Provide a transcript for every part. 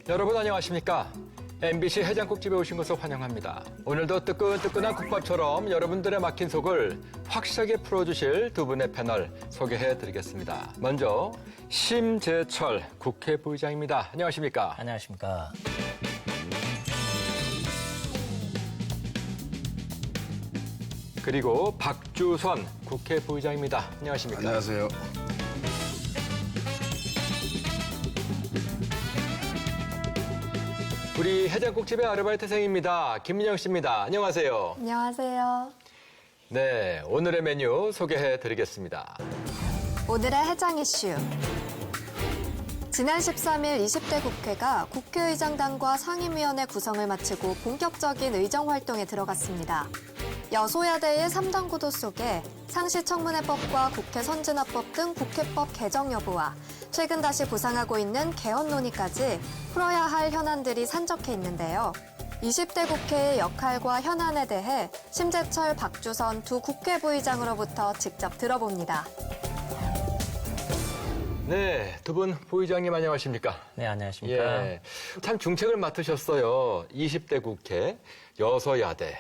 여러분 안녕하십니까? MBC 해장국집에 오신 것을 환영합니다. 오늘도 뜨끈뜨끈한 국밥처럼 여러분들의 막힌 속을 확실하게 풀어주실 두 분의 패널 소개해드리겠습니다. 먼저 심재철 국회 부의장입니다. 안녕하십니까? 안녕하십니까? 그리고 박주선 국회 부의장입니다. 안녕하십니까? 안녕하세요. 우리 해장국집의 아르바이트생입니다. 김민영 씨입니다. 안녕하세요. 안녕하세요. 네, 오늘의 메뉴 소개해드리겠습니다. 오늘의 해장 이슈. 지난 13일 20대 국회가 국회의장단과 상임위원회 구성을 마치고 본격적인 의정활동에 들어갔습니다. 여소야대의 3당 구도 속에 상시청문회법과 국회 선진화법 등 국회법 개정 여부와 최근 다시 부상하고 있는 개헌 논의까지 풀어야 할 현안들이 산적해 있는데요. 20대 국회의 역할과 현안에 대해 심재철, 박주선 두 국회 부의장으로부터 직접 들어봅니다. 네, 두 분 부의장님 안녕하십니까? 네, 안녕하십니까? 예, 참 중책을 맡으셨어요. 20대 국회 여소야대.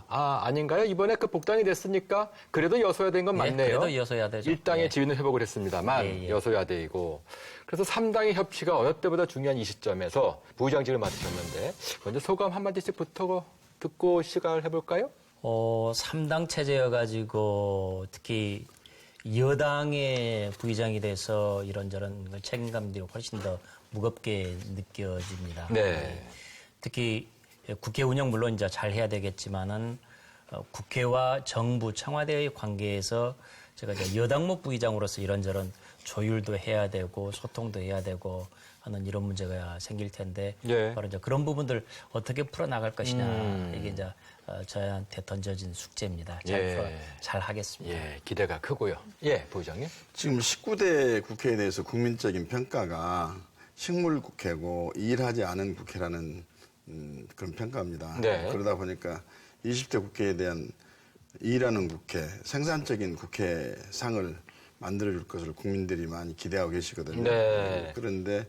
아닌가요? 이번에 그 복당이 됐으니까 그래도 여소야대인 건 맞네요. 그래도 여소야대죠. 일당의 예. 지위는 회복을 했습니다만 여소야대이고. 그래서 3당의 협치가 어느 때보다 중요한 이 시점에서 부의장직을 맡으셨는데 먼저 소감 한마디씩 듣고 시작을 해볼까요? 3당 체제여가지고 특히 여당의 부의장이 돼서 이런저런 책임감들이 훨씬 더 무겁게 느껴집니다. 네. 특히 국회 운영 물론 이제 잘 해야 되겠지만은 국회와 정부, 청와대의 관계에서 제가 이제 여당목 부의장으로서 이런저런 조율도 해야 되고 소통도 해야 되고 하는 이런 문제가 생길 텐데 예. 바로 이제 그런 부분들 어떻게 풀어나갈 것이냐 이게 이제 저한테 던져진 숙제입니다. 잘 하겠습니다. 예, 기대가 크고요. 예, 부의장님. 지금 19대 국회에 대해서 국민적인 평가가 식물 국회고 일하지 않은 국회라는 그런 평가입니다. 네. 그러다 보니까 20대 국회에 대한 일하는 국회, 생산적인 국회상을 만들어줄 것을 국민들이 많이 기대하고 계시거든요. 네. 그런데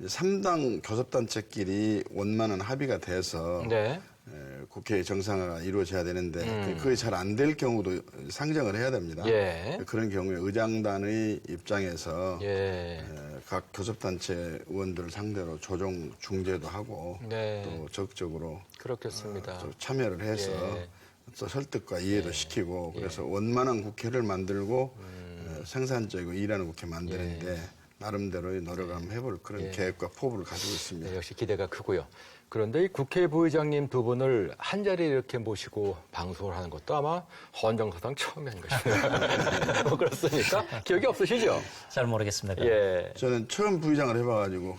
3당 교섭단체끼리 원만한 합의가 돼서 네. 국회 정상화가 이루어져야 되는데 그게 잘 안 될 경우도 상정을 해야 됩니다. 예. 그런 경우에 의장단의 입장에서 예. 각 교섭단체 의원들을 상대로 조정 중재도 하고 네. 또 적극적으로 그렇겠습니다. 또 참여를 해서 예. 또 설득과 이해도 시키고 그래서 원만한 국회를 만들고 생산적이고 일하는 국회 만드는데 나름대로의 노력을 한번 해볼 그런 계획과 포부를 가지고 있습니다. 네, 역시 기대가 크고요. 그런데 이 국회 부의장님 두 분을 한자리에 이렇게 모시고 방송을 하는 것도 아마 헌정사상 처음이 아닌가 뭐 그렇습니까? 기억이 없으시죠? 잘 모르겠습니다. 예. 저는 처음 부의장을 해봐가지고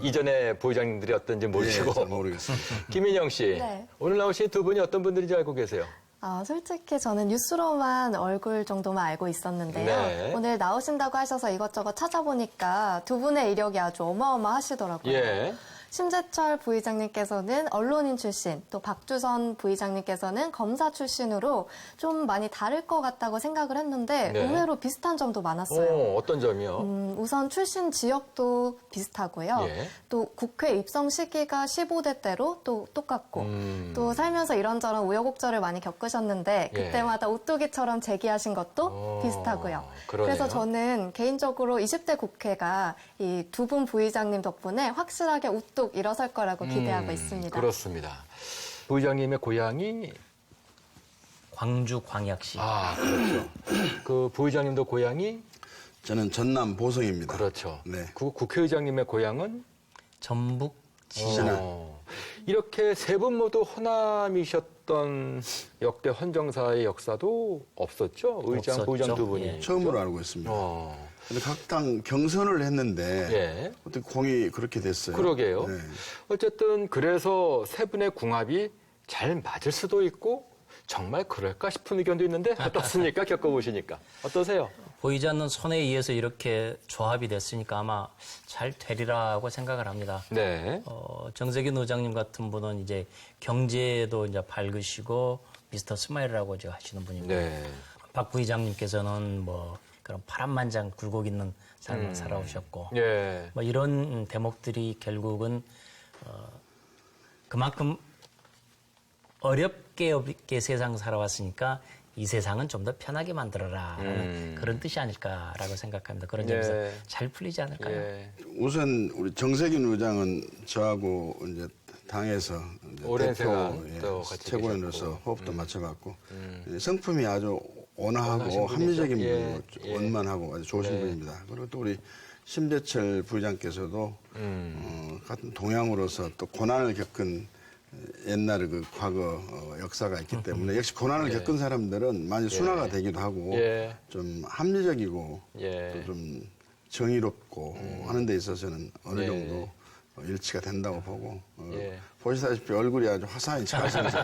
이전에 부의장님들이 어떤지 모르시고. 잘 모르겠습니다. 김인영 씨, 네. 오늘 나오신 두 분이 어떤 분들인지 알고 계세요? 솔직히 저는 뉴스로만 얼굴 정도만 알고 있었는데요. 네. 오늘 나오신다고 하셔서 이것저것 찾아보니까 두 분의 이력이 아주 어마어마하시더라고요. 예. 심재철 부의장님께서는 언론인 출신, 또 박주선 부의장님께서는 검사 출신으로 좀 많이 다를 것 같다고 생각을 했는데 네. 의외로 비슷한 점도 많았어요. 어떤 점이요? 우선 출신 지역도 비슷하고요. 예. 또 국회 입성 시기가 15대 때로 또 똑같고 또 살면서 이런저런 우여곡절을 많이 겪으셨는데 예. 그때마다 오뚜기처럼 제기하신 것도 비슷하고요. 그러네요. 그래서 저는 개인적으로 20대 국회가 이 두 분 부의장님 덕분에 확실하게 우뚝 일어설 거라고 기대하고 있습니다. 그렇습니다. 부의장님의 고향이 광주 광역시. 그렇죠. 그 부의장님도 고향이 저는 전남 보성입니다. 그렇죠. 네. 그 국회의장님의 고향은 전북 진안. 이렇게 세 분 모두 호남이셨던 역대 헌정사의 역사도 없었죠? 의장, 없었죠. 부의장 두 분이. 예. 처음으로 알고 있습니다. 근데 각 당 경선을 했는데 예. 어떻게 공이 그렇게 됐어요? 그러게요. 네. 어쨌든 그래서 세 분의 궁합이 잘 맞을 수도 있고 정말 그럴까 싶은 의견도 있는데 어떻습니까? 겪어보시니까. 어떠세요? 보이지 않는 손에 의해서 이렇게 조합이 됐으니까 아마 잘 되리라고 생각을 합니다. 네. 정세균 의장님 같은 분은 이제 경제도 이제 밝으시고 미스터 스마일이라고 이제 하시는 분이고 네. 박 부의장님께서는 뭐 그런 파란만장 굴곡 있는 삶을 살아오셨고 예. 뭐 이런 대목들이 결국은 그만큼 어렵게 세상 살아왔으니까 이 세상은 좀 더 편하게 만들어라라는 그런 뜻이 아닐까라고 생각합니다. 그런 점에서 네. 잘 풀리지 않을까요? 예. 우선 우리 정세균 의장은 저하고 이제 당에서 이제 오랜 대표 시간 또 같이 최고위원으로서 계셨고. 호흡도 맞춰봤고 성품이 아주 온화하고 온화하신 합리적인 분이죠. 분이고 예. 원만하고 아주 좋으신 분입니다. 그리고 또 우리 심재철 부의장께서도 같은 동양으로서 또 고난을 겪은 옛날의 그 과거 역사가 있기 때문에 역시 고난을 겪은 사람들은 많이 순화가 되기도 하고 예. 좀 합리적이고 예. 또 좀 정의롭고 하는 데 있어서는 어느 예. 정도 일치가 된다고 보고 예. 보시다시피 얼굴이 아주 화사히 잘생겨서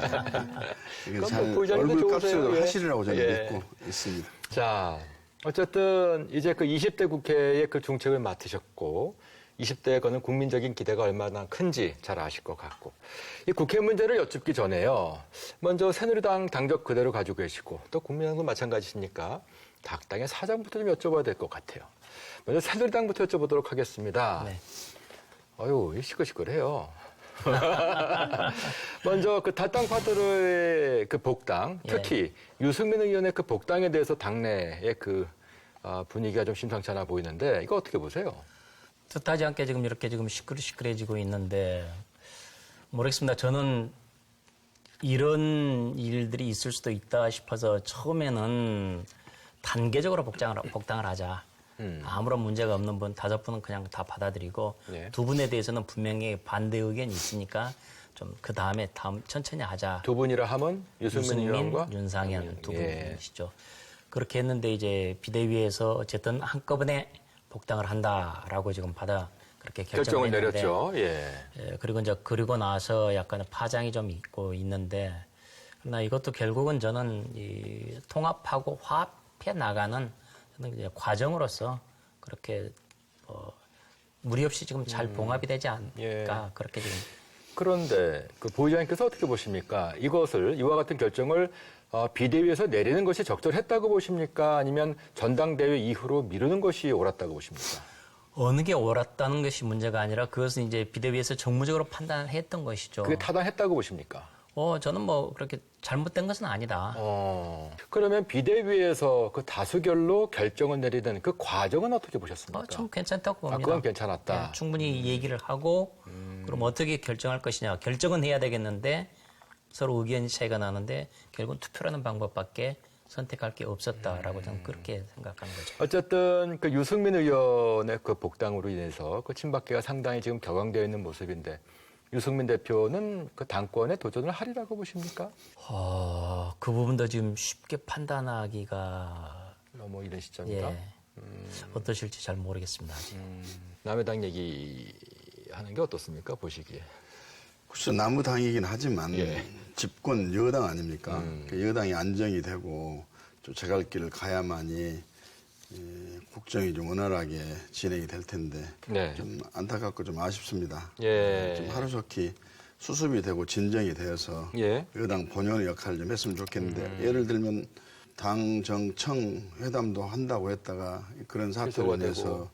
이게 그럼 잘 뭐 부의장님도 얼굴 좋으세요. 값을 예. 하시리라고 저는 예. 믿고 있습니다. 자, 어쨌든 이제 그 20대 국회의 그 중책을 맡으셨고 20대에 거는 국민적인 기대가 얼마나 큰지 잘 아실 것 같고 이 국회 문제를 여쭙기 전에요. 먼저 새누리당 당적 그대로 가지고 계시고 또 국민의당도 마찬가지시니까 각 당의 사정부터 좀 여쭤봐야 될 것 같아요. 먼저 새누리당부터 여쭤보도록 하겠습니다. 네. 아유, 시끌시끌해요. 먼저 그 탈당 파트너의 그 복당, 특히 유승민 의원의 그 복당에 대해서 당내의 그 분위기가 좀 심상치 않아 보이는데 이거 어떻게 보세요? 뜻하지 않게 지금 이렇게 지금 시끌시끌해지고 있는데 모르겠습니다. 저는 이런 일들이 있을 수도 있다 싶어서 처음에는 단계적으로 복당을 하자. 아무런 문제가 없는 분 5분은 그냥 다 받아들이고 예. 2분에 대해서는 분명히 반대 의견이 있으니까 좀 그 다음에 천천히 하자. 두 분이라 하면 유승민 의원과 윤상현 두 예. 분이시죠. 그렇게 했는데 이제 비대위에서 어쨌든 한꺼번에 복당을 한다라고 지금 그렇게 결정을 결정을 내렸죠. 예. 예, 그리고 나서 약간의 파장이 좀 있고 있는데 그러나 이것도 결국은 저는 이 통합하고 화합해 나가는 저는 이제 과정으로서 그렇게 무리 없이 지금 잘 봉합이 되지 않을까 예. 그렇게 지금. 그런데 그 부의장님께서 어떻게 보십니까? 이것을 이와 같은 결정을 비대위에서 내리는 것이 적절했다고 보십니까? 아니면 전당대회 이후로 미루는 것이 옳았다고 보십니까? 어느 게 옳았다는 것이 문제가 아니라 그것은 이제 비대위에서 정무적으로 판단을 했던 것이죠. 그게 타당했다고 보십니까? 저는 뭐 그렇게 잘못된 것은 아니다. 그러면 비대위에서 그 다수결로 결정을 내리는 그 과정은 어떻게 보셨습니까? 좀 괜찮다고 봅니다. 그건 괜찮았다. 네, 충분히 얘기를 하고 그럼 어떻게 결정할 것이냐. 결정은 해야 되겠는데 서로 의견 차이가 나는데 결국은 투표라는 방법밖에 선택할 게 없었다라고 저는 그렇게 생각하는 거죠. 어쨌든 그 유승민 의원의 그 복당으로 인해서 그 친박계가 상당히 지금 격앙되어 있는 모습인데 유승민 대표는 그 당권에 도전을 하리라고 보십니까? 그 부분도 지금 쉽게 판단하기가 뭐 이런 시점이다. 어떠실지 잘 모르겠습니다. 아직. 남의 당 얘기하는 게 어떻습니까? 보시기에. 글쎄 남부당이긴 하지만 예. 집권 여당 아닙니까? 그 여당이 안정이 되고 좀 제갈 길을 가야만이 국정이 좀 원활하게 진행이 될 텐데 네. 좀 안타깝고 좀 아쉽습니다. 예. 좀 하루속히 수습이 되고 진정이 되어서 예. 여당 본연의 역할을 좀 했으면 좋겠는데 예를 들면 당, 정, 청 회담도 한다고 했다가 그런 사태로 취소가 인해서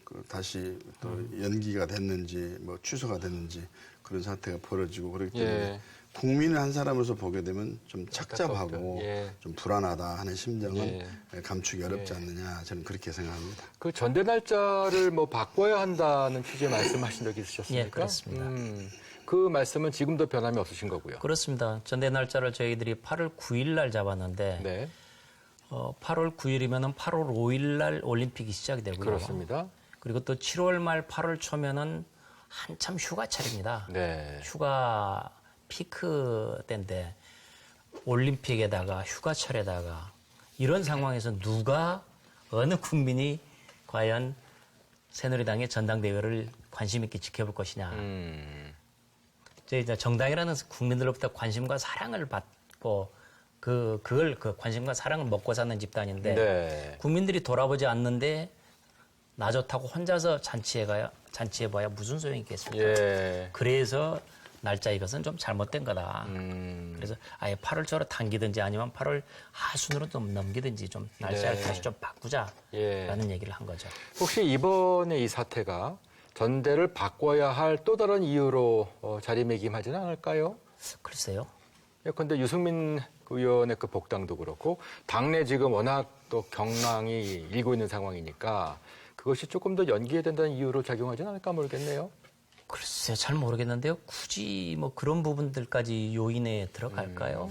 그 다시 또 연기가 됐는지 뭐 취소가 됐는지 그런 사태가 벌어지고 그렇기 때문에 예. 국민의 한 사람으로서 보게 되면 좀 착잡하고 예. 좀 불안하다 하는 심정은 감추기 어렵지 예. 않느냐 저는 그렇게 생각합니다. 그 전대 날짜를 뭐 바꿔야 한다는 취지의 말씀하신 적 있으셨습니까? 예, 그렇습니다. 그 말씀은 지금도 변함이 없으신 거고요. 그렇습니다. 전대 날짜를 저희들이 8월 9일 날 잡았는데 네, 8월 9일이면은 8월 5일 날 올림픽이 시작이 되고요. 그렇습니다. 그리고 또 7월 말 8월 초면은 한참 휴가철입니다. 네, 휴가 피크 때인데 올림픽에다가 휴가철에다가 이런 상황에서 어느 국민이 과연 새누리당의 전당대회를 관심 있게 지켜볼 것이냐. 저희 정당이라는 국민들로부터 관심과 사랑을 받고 않고 그걸 관심과 사랑을 먹고 사는 집단인데 네. 국민들이 돌아보지 않는데 나 좋다고 혼자서 잔치해봐야 무슨 소용이 있겠습니까? 예. 그래서 날짜 이것은 좀 잘못된 거다. 그래서 아예 8월 초로 당기든지 아니면 8월 하순으로 좀 넘기든지 좀 날짜를 네. 다시 좀 바꾸자라는 예. 얘기를 한 거죠. 혹시 이번에 이 사태가 전대를 바꿔야 할 또 다른 이유로 자리매김하지는 않을까요? 글쎄요. 예컨대 유승민 의원의 그 복당도 그렇고 당내 지금 워낙 또 경랑이 일고 있는 상황이니까 그것이 조금 더 연기해야 된다는 이유로 작용하지는 않을까 모르겠네요. 글쎄 잘 모르겠는데요. 굳이 뭐 그런 부분들까지 요인에 들어갈까요?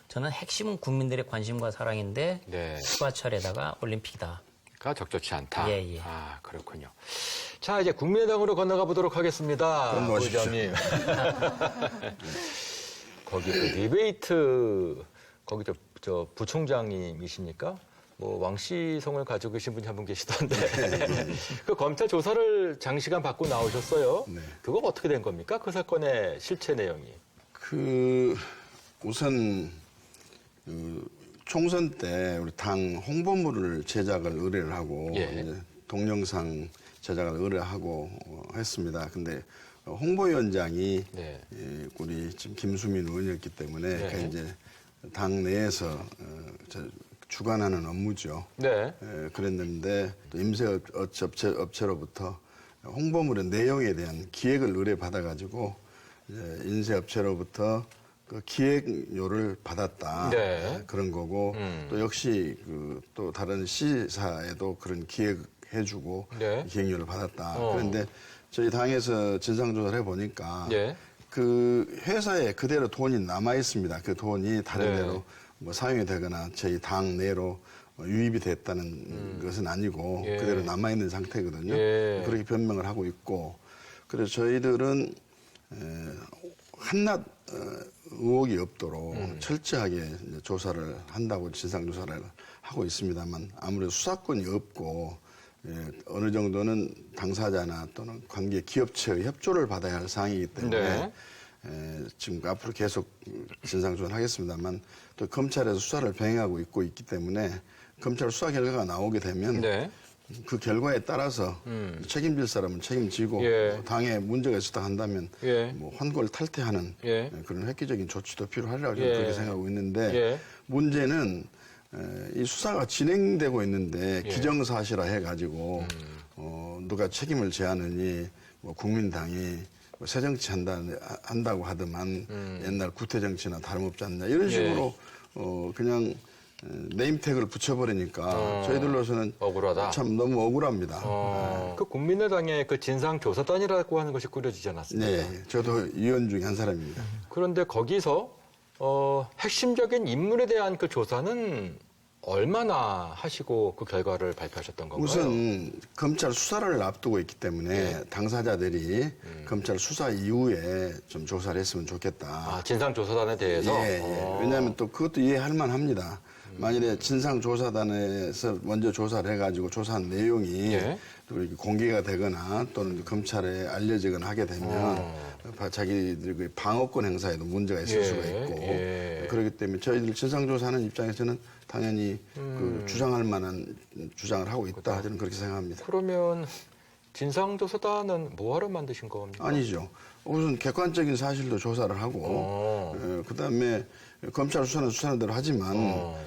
저는 핵심은 국민들의 관심과 사랑인데 네. 휴가철에다가 올림픽이다. 가 적절치 않다. 예, 예. 아, 그렇군요. 자, 이제 국민의당으로 건너가 보도록 하겠습니다. 건너가십시오. 부장님. 거기 그 리베이트 거기 저 부총장님이십니까? 뭐 왕씨성을 가지고 계신 분이 한 분 계시던데 그 검찰 조사를 장시간 받고 나오셨어요. 네. 그거 어떻게 된 겁니까? 그 사건의 실체 내용이. 우선 총선 때 우리 당 홍보물을 제작을 의뢰를 하고 예. 이제 동영상 제작을 의뢰하고 했습니다. 근데 홍보위원장이 네. 우리 지금 김수민 의원이었기 때문에 네. 그 이제 당 내에서 주관하는 업무죠. 네. 그랬는데 또 임세 업체로부터 홍보물의 내용에 대한 기획을 의뢰받아가지고 인쇄업체로부터 그 기획료를 받았다. 네. 그런 거고 또 역시 또 다른 C사에도 그런 기획해주고 네. 기획료를 받았다. 그런데 저희 당에서 진상조사를 해보니까 네. 그 회사에 그대로 돈이 남아 있습니다. 그 돈이 다른 네. 데로 뭐 사용이 되거나 저희 당 내로 유입이 됐다는 것은 아니고 예. 그대로 남아 있는 상태거든요. 예. 그렇게 변명을 하고 있고 그래서 저희들은 한낱 의혹이 없도록 철저하게 이제 조사를 한다고 진상조사를 하고 있습니다만 아무래도 수사권이 없고 어느 정도는 당사자나 또는 관계 기업체의 협조를 받아야 할 사항이기 때문에 지금 앞으로 계속 진상조사를 하겠습니다만 또 검찰에서 수사를 병행하고 있기 때문에 검찰 수사 결과가 나오게 되면 네. 그 결과에 따라서 책임질 사람은 책임지고 예. 당에 문제가 있었다 한다면 예. 뭐 환골 탈퇴하는 예. 그런 획기적인 조치도 필요하리라고 예. 그렇게 생각하고 있는데 예. 문제는 이 수사가 진행되고 있는데 예. 기정사실화 해가지고 누가 책임을 져야하느니 뭐 국민당이 뭐 새정치 한다고 하더만 옛날 구태정치나 다름없지 않냐 이런 식으로 그냥 네임택을 붙여버리니까 저희들로서는 억울하다. 참 너무 억울합니다. 그 국민의당의 그 진상조사단이라고 하는 것이 꾸려지지 않았습니까? 네, 저도 위원 중에 한 사람입니다. 그런데 거기서 핵심적인 인물에 대한 그 조사는 얼마나 하시고 그 결과를 발표하셨던 건가요? 우선 검찰 수사를 앞두고 있기 때문에 당사자들이 검찰 수사 이후에 좀 조사를 했으면 좋겠다. 아, 진상조사단에 대해서? 예. 왜냐하면 또 그것도 이해할 만합니다. 만일에 진상조사단에서 먼저 조사를 해가지고 조사한 내용이 예. 또 이렇게 공개가 되거나 또는 검찰에 알려지거나 하게 되면 자기들 그 방어권 행사에도 문제가 있을 예. 수가 있고 예. 그렇기 때문에 저희들 진상조사하는 입장에서는 당연히 그 주장할 만한 주장을 하고 있다. 저는 그렇게 생각합니다. 그러면 진상조사단은 뭐하러 만드신 겁니까? 아니죠. 우선 객관적인 사실도 조사를 하고 그다음에 검찰 수사는 수사는 대로 하지만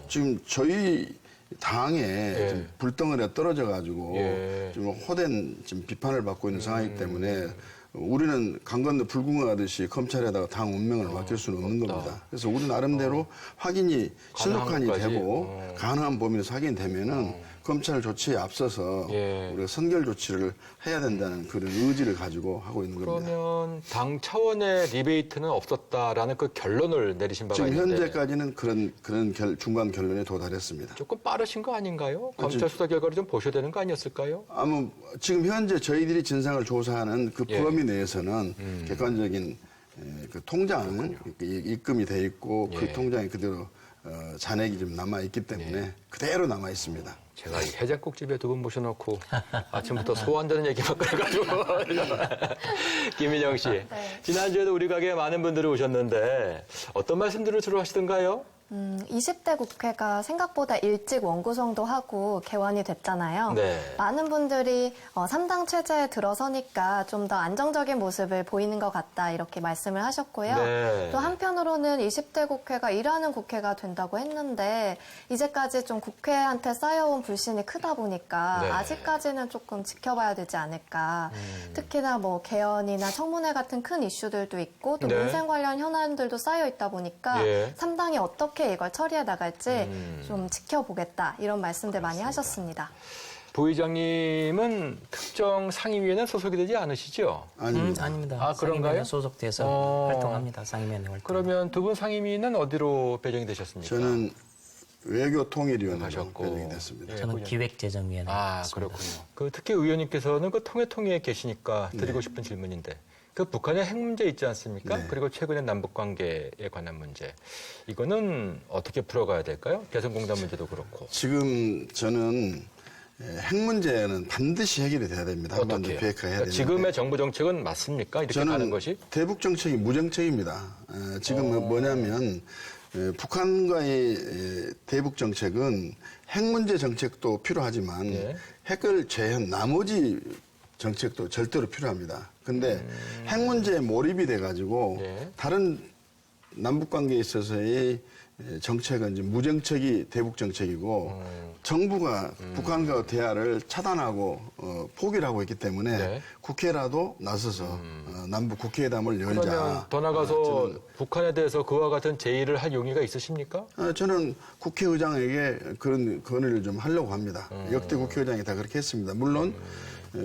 지금 저희 당에 좀 불덩어리가 떨어져 가지고 좀 호된 지금 비판을 받고 있는 상황이기 때문에 우리는 강 건너 불궁하듯이 검찰에다가 당 운명을 맡길 수는 없는 겁니다. 그래서 우리 나름대로 확인이 신속한이 것까지? 되고 가능한 범위에서 확인이 되면은 검찰 조치에 앞서서 예. 우리가 선결 조치를 해야 된다는 그런 의지를 가지고 하고 있는 겁니다. 그러면 당 차원의 리베이트는 없었다라는 그 결론을 내리신 바가 지금 있는데 현재까지는 그런 중간 결론에 도달했습니다. 조금 빠르신 거 아닌가요? 그렇죠. 검찰 수사 결과를 좀 보셔야 되는 거 아니었을까요? 아무 지금 현재 저희들이 진상을 조사하는 그 예. 범위 내에서는 객관적인 그 통장 입금이 돼 있고 예. 그 통장이 그대로 잔액이 좀 남아 있기 때문에 그대로 남아 있습니다. 제가 이 해장국집에 두 분 모셔놓고 아침부터 소환되는 얘기만 꺼내가지고. 김인영 씨, 지난주에도 우리 가게에 많은 분들이 오셨는데 어떤 말씀들을 주로 하시던가요? 20대 국회가 생각보다 일찍 원구성도 하고 개원이 됐잖아요. 네. 많은 분들이 3당 체제에 들어서니까 좀 더 안정적인 모습을 보이는 것 같다 이렇게 말씀을 하셨고요. 네. 또 한편으로는 20대 국회가 일하는 국회가 된다고 했는데 이제까지 좀 국회한테 쌓여온 불신이 크다 보니까 네. 아직까지는 조금 지켜봐야 되지 않을까. 특히나 뭐 개헌이나 청문회 같은 큰 이슈들도 있고 또 네. 민생 관련 현안들도 쌓여 있다 보니까 예. 3당이 어떻게 이걸 처리해 나갈지 좀 지켜보겠다 이런 말씀들 많이 하셨습니다. 부의장님은 특정 상임위에는 소속이 되지 않으시죠? 아닙니다. 아닙니다. 아, 그런가요? 상임위원회 소속돼서 활동합니다. 상임위원회 활동. 그러면 두 분 상임위는 어디로 배정이 되셨습니까? 저는 외교통일위원회로 하셨고. 배정이 됐습니다. 예. 저는 기획재정위원회. 아, 그렇군요. 그 특히 의원님께서는 그 통일통에 계시니까 드리고 싶은 질문인데 그 북한의 핵 문제 있지 않습니까? 네. 그리고 최근의 남북 관계에 관한 문제. 이거는 어떻게 풀어가야 될까요? 개성공단 문제도 그렇고. 지금 저는 핵 문제는 반드시 해결이 돼야 됩니다. 한반도 어떻게요? 비핵화해야 그러니까 되는데. 지금의 정부 정책은 맞습니까? 이렇게 저는 가는 것이? 대북 정책이 무정책입니다. 지금 뭐냐면 북한과의 대북 정책은 핵 문제 정책도 필요하지만 예. 핵을 제한 나머지 정책도 절대로 필요합니다. 근데 핵 문제에 몰입이 돼가지고 예. 다른 남북 관계에 있어서의 정책은 이제 무정책이 대북 정책이고 정부가 북한과 대화를 차단하고 포기를 하고 있기 때문에 네. 국회라도 나서서 남북 국회회담을 열자. 그러면 더 나가서 북한에 대해서 그와 같은 제의를 할 용의가 있으십니까? 저는 국회의장에게 그런 건의를 좀 하려고 합니다. 역대 국회의장이 다 그렇게 했습니다. 물론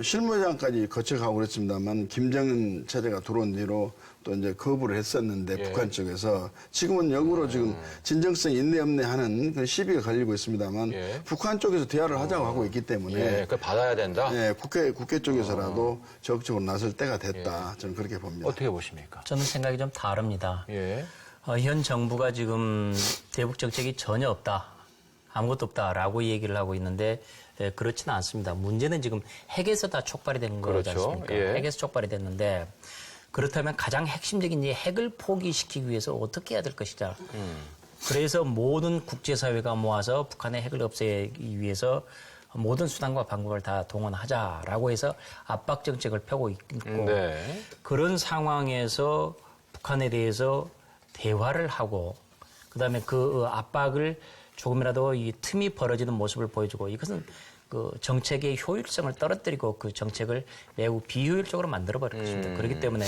실무장까지 거쳐가고 그랬습니다만 김정은 체제가 들어온 뒤로 또 이제 거부를 했었는데 예. 북한 쪽에서 지금은 역으로 지금 진정성 있네 없네 하는 그런 시비가 걸리고 있습니다만 예. 북한 쪽에서 대화를 하자고 하고 있기 때문에 예, 그걸 받아야 된다? 국회 쪽에서라도 적극적으로 나설 때가 됐다. 저는 그렇게 봅니다. 어떻게 보십니까? 저는 생각이 좀 다릅니다. 예. 현 정부가 지금 대북 정책이 전혀 없다. 아무것도 없다라고 얘기를 하고 있는데 그렇지는 않습니다. 문제는 지금 핵에서 다 촉발이 된 거지 그렇죠. 않습니까? 예. 핵에서 촉발이 됐는데 그렇다면 가장 핵심적인 이 핵을 포기시키기 위해서 어떻게 해야 될 것이냐. 그래서 모든 국제사회가 모아서 북한의 핵을 없애기 위해서 모든 수단과 방법을 다 동원하자라고 해서 압박 정책을 펴고 있고 네. 그런 상황에서 북한에 대해서 대화를 하고 그다음에 그 압박을 조금이라도 이 틈이 벌어지는 모습을 보여주고 이것은 그 정책의 효율성을 떨어뜨리고 그 정책을 매우 비효율적으로 만들어버릴 것입니다. 그렇기 때문에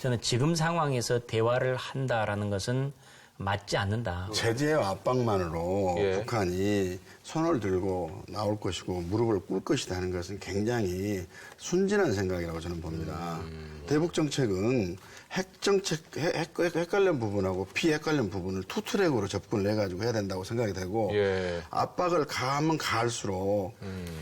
저는 지금 상황에서 대화를 한다라는 것은 맞지 않는다. 제재와 압박만으로 예. 북한이 손을 들고 나올 것이고 무릎을 꿇을 것이다 하는 것은 굉장히 순진한 생각이라고 저는 봅니다. 대북 정책은 핵 정책, 핵 관련 부분하고 피핵 관련 부분을 투트랙으로 접근을 해가지고 해야 된다고 생각이 되고 예. 압박을 가하면 가할수록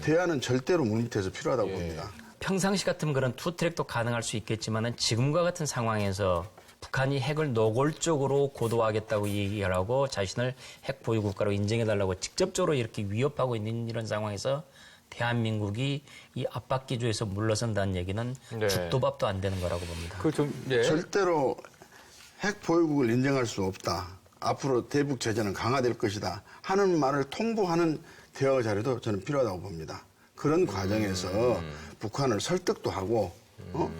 대화는 절대로 물밑에서 필요하다고 예. 봅니다. 평상시 같으면 그런 투트랙도 가능할 수 있겠지만은 지금과 같은 상황에서 북한이 핵을 노골적으로 고도화하겠다고 얘기를 하고 자신을 핵 보유 국가로 인정해달라고 직접적으로 이렇게 위협하고 있는 이런 상황에서 대한민국이 이 압박 기조에서 물러선다는 얘기는 네. 죽도 밥도 안 되는 거라고 봅니다. 그 좀, 예. 절대로 핵 보유국을 인정할 수 없다. 앞으로 대북 제재는 강화될 것이다. 하는 말을 통보하는 대화 자료도 저는 필요하다고 봅니다. 그런 과정에서 북한을 설득도 하고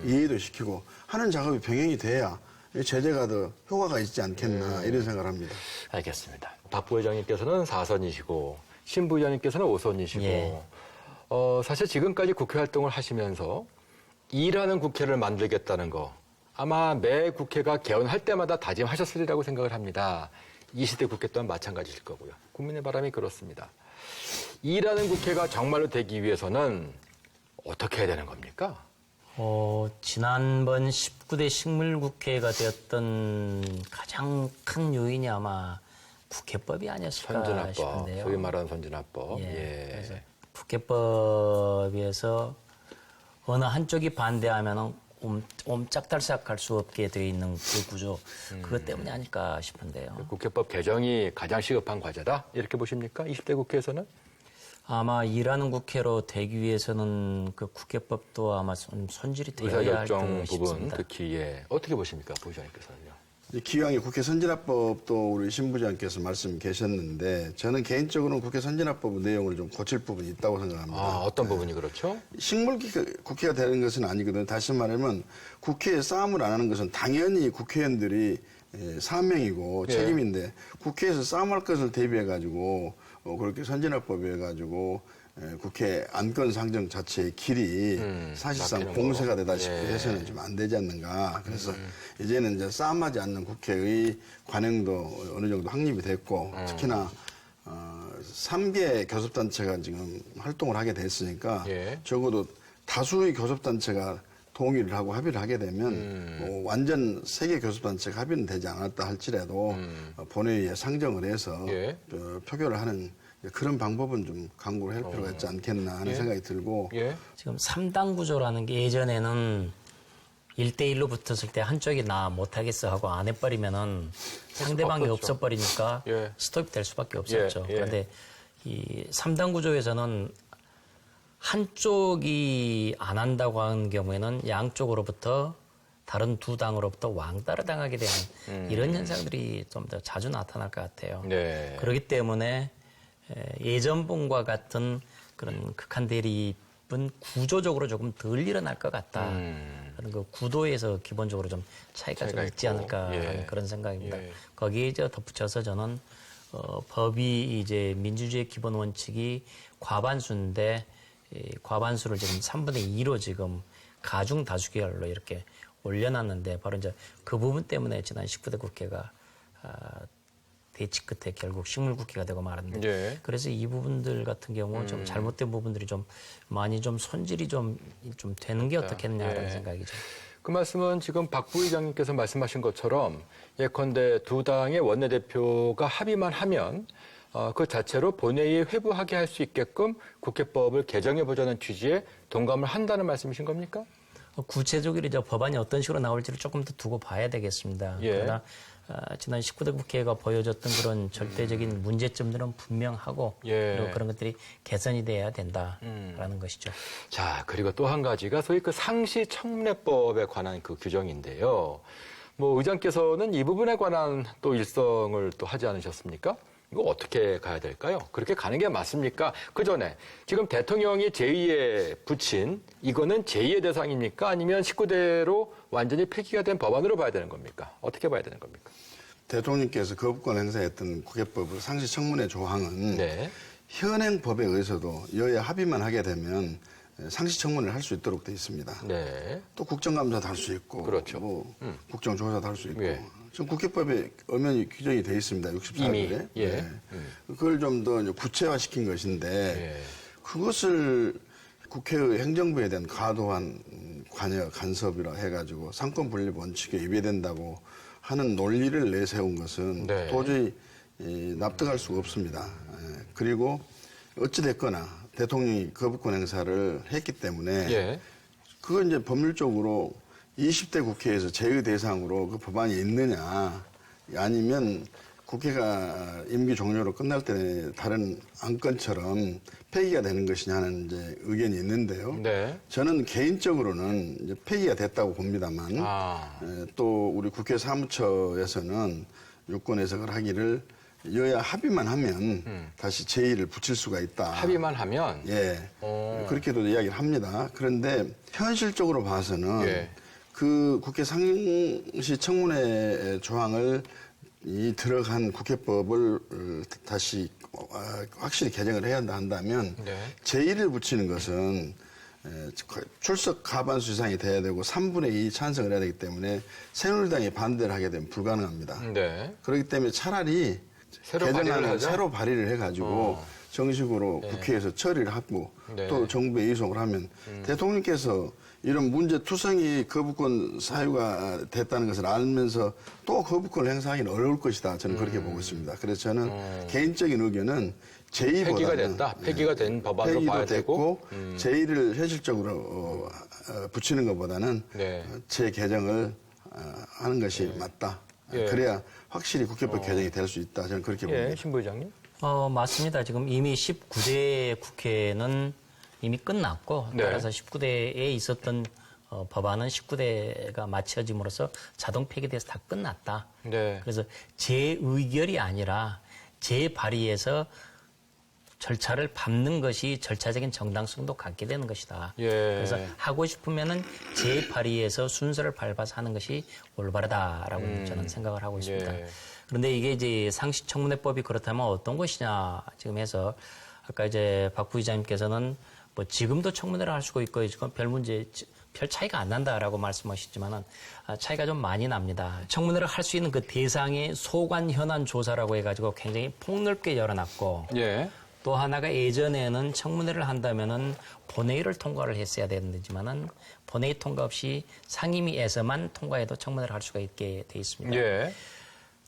이해도 시키고 하는 작업이 병행이 돼야 이 제재가 더 효과가 있지 않겠나 이런 생각을 합니다. 알겠습니다. 박 부회장님께서는 4선이시고 신 부의장님께서는 5선이시고 예. 사실 지금까지 국회 활동을 하시면서 일하는 국회를 만들겠다는 거 아마 매 국회가 개원할 때마다 다짐하셨으리라고 생각을 합니다. 20대 국회 또한 마찬가지일 거고요. 국민의 바람이 그렇습니다. 일하는 국회가 정말로 되기 위해서는 어떻게 해야 되는 겁니까? 지난번 19대 식물국회가 되었던 가장 큰 요인이 아마 국회법이 아니었을까 선진화법, 싶은데요. 소위 말하는 선진화법. 그래서 국회법에서 어느 한쪽이 반대하면 옴짝달싹할 수 없게 되어 있는 그 구조, 그것 때문이 아닐까 싶은데요. 국회법 개정이 가장 시급한 과제다 이렇게 보십니까? 20대 국회에서는? 아마 일하는 국회로 되기 위해서는 그 국회법도 아마 손질이 되어야 할 의사결정 듯 부분 싶습니다. 특히 어떻게 보십니까, 부의장님께서는요? 기왕에 국회 선진화법도 우리 신 부장께서 말씀 계셨는데 저는 개인적으로는 국회 선진화법 내용을 좀 고칠 부분이 있다고 생각합니다. 아, 어떤 부분이 그렇죠? 식물 국회가 되는 것은 아니거든요. 다시 말하면 국회에 싸움을 안 하는 것은 당연히 국회의원들이 사명이고 예. 책임인데 국회에서 싸움할 것을 대비해 가지고 그렇게 선진화법에 가지고 국회 안건 상정 자체의 길이 사실상 막히는 공세가 거. 되다시피 예. 해서는 좀 안 되지 않는가. 그래서 이제는 이제 싸움하지 않는 국회의 관행도 어느 정도 확립이 됐고 특히나 3개 교섭단체가 지금 활동을 하게 됐으니까 예. 적어도 다수의 교섭단체가 동의를 하고 합의를 하게 되면 뭐 완전 3개 교섭단체가 합의는 되지 않았다 할지라도 본회의에 상정을 해서 예. 표결을 하는 그런 방법은 좀 강구를 할 필요가 있지 않겠나 하는 예. 생각이 들고 예. 지금 3당 구조라는 게 예전에는 1대1로 붙었을 때 한쪽이 나 못하겠어 하고 안 해버리면은 상대방이 없었죠. 없어버리니까 예. 스톱이 될 수밖에 없었죠. 예. 그런데 이 3당 구조에서는 한쪽이 안 한다고 하는 경우에는 양쪽으로부터 다른 두 당으로부터 왕따를 당하게 되는 이런 현상들이 좀 더 자주 나타날 것 같아요. 네. 그렇기 때문에 예전본과 같은 그런 극한 대립은 구조적으로 조금 덜 일어날 것 같다. 그런 그 구도에서 기본적으로 좀 차이가 좀 있지 있고. 않을까 하는 예. 그런 생각입니다. 예. 거기에 이제 덧붙여서 저는 법이 이제 민주주의의 기본 원칙이 과반수인데 이 과반수를 지금 3분의 2로 지금 가중 다수결로 이렇게 올려놨는데 바로 이제 그 부분 때문에 지난 19대 국회가 대치 끝에 결국 식물국회가 되고 말았는데 예. 그래서 이 부분들 같은 경우 좀 잘못된 부분들이 좀 많이 좀 손질이 좀 되는 게 어떻겠냐라는 예. 생각이죠. 그 말씀은 지금 박 부의장님께서 말씀하신 것처럼 예컨대 두 당의 원내대표가 합의만 하면 그 자체로 본회의에 회부하게 할 수 있게끔 국회법을 개정해보자는 취지에 동감을 한다는 말씀이신 겁니까? 구체적으로 이제 법안이 어떤 식으로 나올지를 조금 더 두고 봐야 되겠습니다. 예. 그러나 지난 19대 국회가 보여줬던 그런 절대적인 문제점들은 분명하고 예. 그리고 그런 것들이 개선이 돼야 된다라는 것이죠. 자, 그리고 또 한 가지가 소위 그 상시청문회법에 관한 그 규정인데요. 뭐 의장께서는 이 부분에 관한 또 일성을 또 하지 않으셨습니까? 이거 어떻게 가야 될까요? 그렇게 가는 게 맞습니까? 그 전에 지금 대통령이 제2에 붙인 이거는 제2의 대상입니까? 아니면 19대로 완전히 폐기가 된 법안으로 봐야 되는 겁니까? 어떻게 봐야 되는 겁니까? 대통령께서 거부권 행사했던 국회법 상시청문회 조항은 네. 현행 법에 의해서도 여야 합의만 하게 되면 상시청문회를 할 수 있도록 돼 있습니다. 네. 또 국정감사도 할 수 있고, 그렇죠. 뭐 국정조사도 할 수 있고, 예. 지금 국회법에 엄연히 규정이 돼 있습니다. 64조에. 이미, 예. 그걸 좀 더 구체화시킨 것인데 예. 그것을 국회의 행정부에 대한 과도한 관여 간섭이라 해가지고 상권 분립 원칙에 위배된다고 하는 논리를 내세운 것은 네. 도저히 납득할 수가 없습니다. 그리고 어찌 됐거나 대통령이 거부권 행사를 했기 때문에 예. 그건 이제 법률적으로 20대 국회에서 제의 대상으로 그 법안이 있느냐 아니면 국회가 임기 종료로 끝날 때 다른 안건처럼 폐기가 되는 것이냐는 이제 의견이 있는데요. 네. 저는 개인적으로는 이제 폐기가 됐다고 봅니다만 또 우리 국회 사무처에서는 유권 해석을 하기를 여야 합의만 하면 다시 제의를 붙일 수가 있다. 합의만 하면 예. 그렇게도 이야기를 합니다. 그런데 현실적으로 봐서는 예. 그 국회 상시 청문회 조항을 이 들어간 국회법을 다시 확실히 개정을 해야 한다면 네. 제의를 붙이는 것은 출석 과반수 이상이 돼야 되고 3분의 2 찬성을 해야 되기 때문에 새누리당이 반대를 하게 되면 불가능합니다. 네. 그렇기 때문에 차라리 새로 발의를 개정안을 하자? 새로 발의를 해가지고 정식으로 국회에서 처리를 하고 네. 또 정부에 이송을 하면 대통령께서 이런 문제투성이 거부권 사유가 됐다는 것을 알면서 또 거부권을 행사하기는 어려울 것이다. 저는 그렇게 보고 있습니다. 그래서 저는 개인적인 의견은 폐기가 제2보다는 됐다. 폐기가 된 법안으로 봐야 되고 제2를 현실적으로 붙이는 것보다는 네. 재개정을 하는 것이 맞다. 예. 그래야 확실히 국회법 개정이 될 수 있다. 저는 그렇게 봅니다. 예, 신 부회장님. 맞습니다. 지금 이미 19대 국회는 이미 끝났고 네. 따라서 19대에 있었던 법안은 19대가 마쳐짐으로써 자동 폐기돼서 다 끝났다. 네. 그래서 재의결이 아니라 재발의해서 절차를 밟는 것이 절차적인 정당성도 갖게 되는 것이다. 예. 그래서 하고 싶으면은 재발의해서 순서를 밟아서 하는 것이 올바르다라고 저는 생각을 하고 있습니다. 예. 그런데 이게 이제 상시청문회법이 그렇다면 어떤 것이냐 지금 해서 아까 이제 박 부의장님께서는 뭐 지금도 청문회를 할 수가 있고 지금 별 차이가 안 난다라고 말씀하셨지만은 차이가 좀 많이 납니다. 청문회를 할 수 있는 그 대상의 소관 현안 조사라고 해가지고 굉장히 폭넓게 열어놨고 예. 또 하나가 예전에는 청문회를 한다면은 본회의를 통과를 했어야 되는지만은 본회의 통과 없이 상임위에서만 통과해도 청문회를 할 수가 있게 돼 있습니다. 예.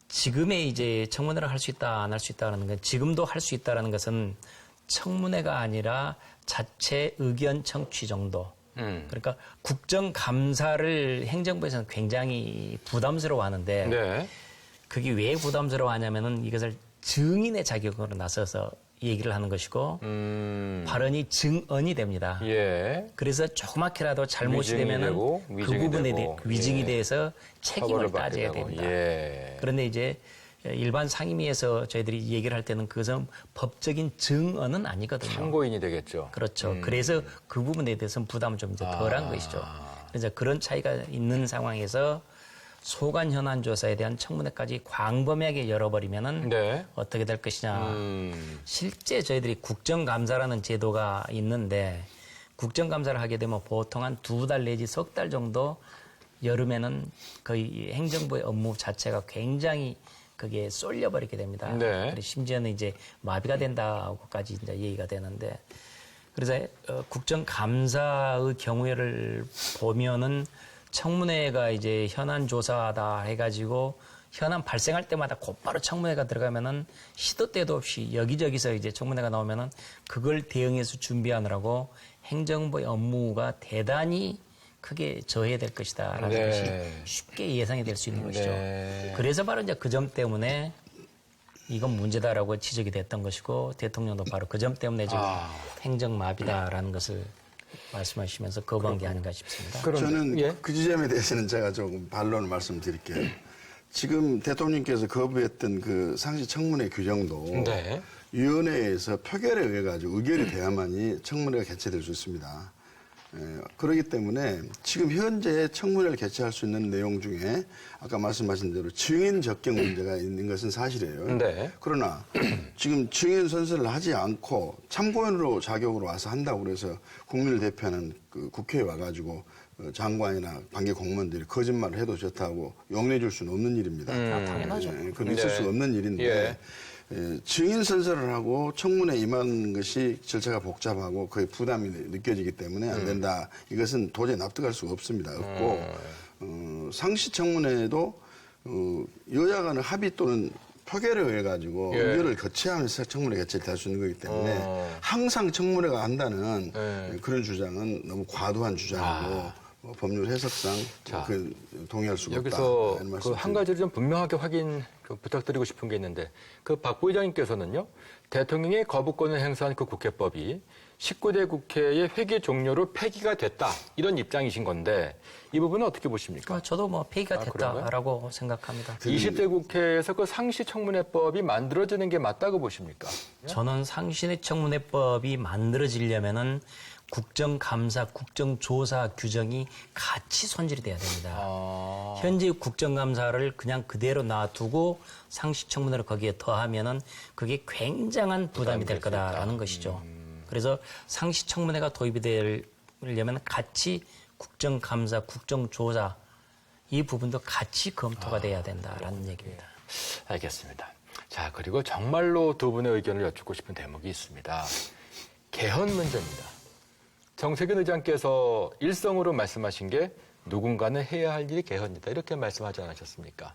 지금의 이제 청문회를 할 수 있다, 안 할 수 있다라는 건 지금도 할 수 있다라는 것은 청문회가 아니라 자체 의견 청취 정도. 그러니까 국정감사를 행정부에서는 굉장히 부담스러워하는데 네. 그게 왜 부담스러워하냐면은 이것을 증인의 자격으로 나서서 얘기를 하는 것이고 발언이 증언이 됩니다. 예. 그래서 조그맣게라도 잘못이 위증이 되면은 되고, 그 위증이 부분에 되고, 대해 위증이 예. 대해서 책임을 처벌을 받게 따져야 되고, 됩니다. 예. 그런데 이제 일반 상임위에서 저희들이 얘기를 할 때는 그것은 법적인 증언은 아니거든요. 참고인이 되겠죠. 그렇죠. 그래서 그 부분에 대해서는 부담은 좀 이제 덜한 것이죠. 그래서 그런 차이가 있는 상황에서 소관 현안 조사에 대한 청문회까지 광범위하게 열어버리면은 네. 어떻게 될 것이냐. 실제 저희들이 국정감사라는 제도가 있는데 국정감사를 하게 되면 보통 한 2달 내지 3달 정도 여름에는 거의 행정부의 업무 자체가 굉장히 그게 쏠려버리게 됩니다. 네. 그리고 심지어는 이제 마비가 된다고까지 이제 얘기가 되는데 그래서 국정감사의 경우를 보면은 청문회가 이제 현안 조사다 해가지고 현안 발생할 때마다 곧바로 청문회가 들어가면은 시도 때도 없이 여기저기서 이제 청문회가 나오면은 그걸 대응해서 준비하느라고 행정부의 업무가 대단히 크게 저해될 것이다라는 네. 것이 쉽게 예상이 될 수 있는 것이죠. 네. 그래서 바로 이제 그 점 때문에 이건 문제다라고 지적이 됐던 것이고 대통령도 바로 그 점 때문에 지금 행정마비다라는 것을 말씀하시면서 거부한 게 아닌가 싶습니다. 저는 예. 그 지점에 대해서는 제가 조금 반론을 말씀드릴게요. 지금 대통령께서 거부했던 그 상시 청문회 규정도 네. 위원회에서 표결에 의해 가지고 의결이 돼야만이 청문회가 개최될 수 있습니다. 그렇기 때문에 지금 현재 청문회를 개최할 수 있는 내용 중에 아까 말씀하신 대로 증인 적격 문제가 있는 것은 사실이에요. 네. 그러나 지금 증인 선서를 하지 않고 참고인으로 자격으로 와서 한다고 그래서 국민을 대표하는 그 국회에 와가지고 장관이나 관계 공무원들이 거짓말을 해도 좋다고 용인해 줄 수는 없는 일입니다. 당연하죠. 그건 있을 네. 수 없는 일인데 예. 증인 선서를 하고 청문회 임하는 것이 절차가 복잡하고 거의 부담이 느껴지기 때문에 안 된다. 이것은 도저히 납득할 수가 없습니다. 없고 상시 청문회도 여야 간의 합의 또는 표결에 의해 가지고 예. 의결을 거치하면서 청문회 개최를 할 수 있는 거기 때문에 항상 청문회가 한다는 그런 주장은 너무 과도한 주장이고 법률 해석상 자, 그 동의할 수가 없다. 여기서 이런 그 말씀 한 가지를 좀 분명하게 확인 부탁드리고 싶은 게 있는데 그 박 부의장님께서는요 대통령의 거부권을 행사한 그 국회법이 19대 국회의 회기 종료로 폐기가 됐다 이런 입장이신 건데 이 부분은 어떻게 보십니까? 저도 뭐 폐기가 그런가요? 됐다라고 생각합니다. 20대 국회에서 그 상시청문회법이 만들어지는 게 맞다고 보십니까? 저는 상시청문회법이 만들어지려면은 국정감사, 국정조사 규정이 같이 손질이 돼야 됩니다. 현재 국정감사를 그냥 그대로 놔두고 상시청문회를 거기에 더하면은 그게 굉장한 부담이 될 거다라는 것이죠. 그래서 상시청문회가 도입이 되려면 같이 국정감사, 국정조사 이 부분도 같이 검토가 돼야 된다라는 얘기입니다. 알겠습니다. 자, 그리고 정말로 두 분의 의견을 여쭙고 싶은 대목이 있습니다. 개헌 문제입니다. 정세균 의장께서 일성으로 말씀하신 게 누군가는 해야 할 일이 개헌이다 이렇게 말씀하지 않으셨습니까?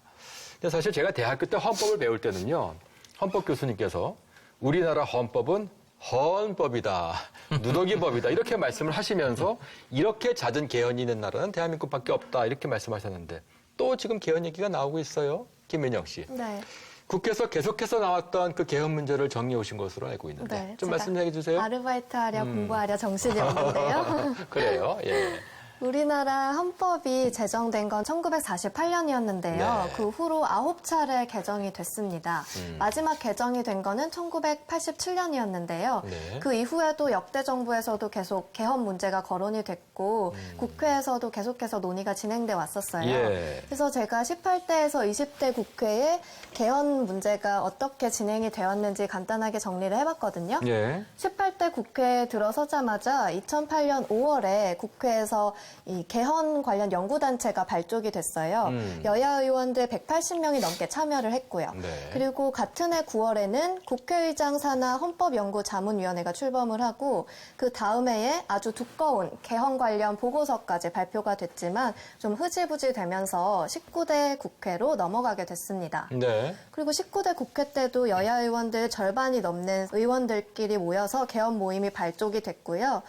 근데 사실 제가 대학교 때 헌법을 배울 때는요. 헌법 교수님께서 우리나라 헌법은 헌법이다, 누더기법이다 이렇게 말씀을 하시면서 이렇게 잦은 개헌이 있는 나라는 대한민국밖에 없다 이렇게 말씀하셨는데 또 지금 개헌 얘기가 나오고 있어요. 김민영 씨. 네. 국회에서 계속해서 나왔던 그 개헌 문제를 정리해 오신 것으로 알고 있는데 네, 좀 제가 말씀해 주세요. 아르바이트하랴 공부하랴 정신이 없는데요. 그래요. 예. 우리나라 헌법이 제정된 건 1948년이었는데요. 네. 그 후로 9차례 개정이 됐습니다. 마지막 개정이 된 거는 1987년이었는데요. 네. 그 이후에도 역대 정부에서도 계속 개헌 문제가 거론이 됐고 국회에서도 계속해서 논의가 진행돼 왔었어요. 예. 그래서 제가 18대에서 20대 국회에 개헌 문제가 어떻게 진행이 되었는지 간단하게 정리를 해봤거든요. 예. 18대 국회에 들어서자마자 2008년 5월에 국회에서 이 개헌 관련 연구단체가 발족이 됐어요. 여야 의원들 180명이 넘게 참여를 했고요. 네. 그리고 같은 해 9월에는 국회의장 산하 헌법연구자문위원회가 출범을 하고 그 다음 해에 아주 두꺼운 개헌 관련 보고서까지 발표가 됐지만 좀 흐지부지 되면서 19대 국회로 넘어가게 됐습니다. 네. 그리고 19대 국회 때도 여야 의원들 절반이 넘는 의원들끼리 모여서 개헌 모임이 발족이 됐고요.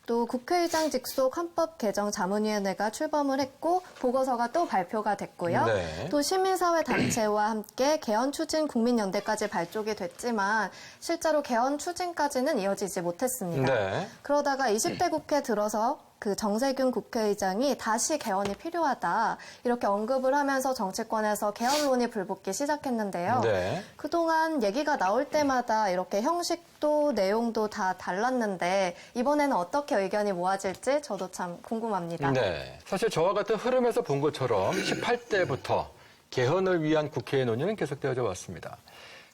또 국회의장 직속 헌법 개정 자문위원회가 출범을 했고 보고서가 또 발표가 됐고요. 네. 또 시민사회 단체와 함께 개헌 추진 국민연대까지 발족이 됐지만 실제로 개헌 추진까지는 이어지지 못했습니다. 네. 그러다가 20대 국회 들어서 그 정세균 국회의장이 다시 개헌이 필요하다 이렇게 언급을 하면서 정치권에서 개헌론이 불붙기 시작했는데요. 네. 그동안 얘기가 나올 때마다 이렇게 형식도 내용도 다 달랐는데 이번에는 어떻게 의견이 모아질지 저도 참 궁금합니다. 네. 사실 저와 같은 흐름에서 본 것처럼 18대부터 개헌을 위한 국회의 논의는 계속되어져 왔습니다.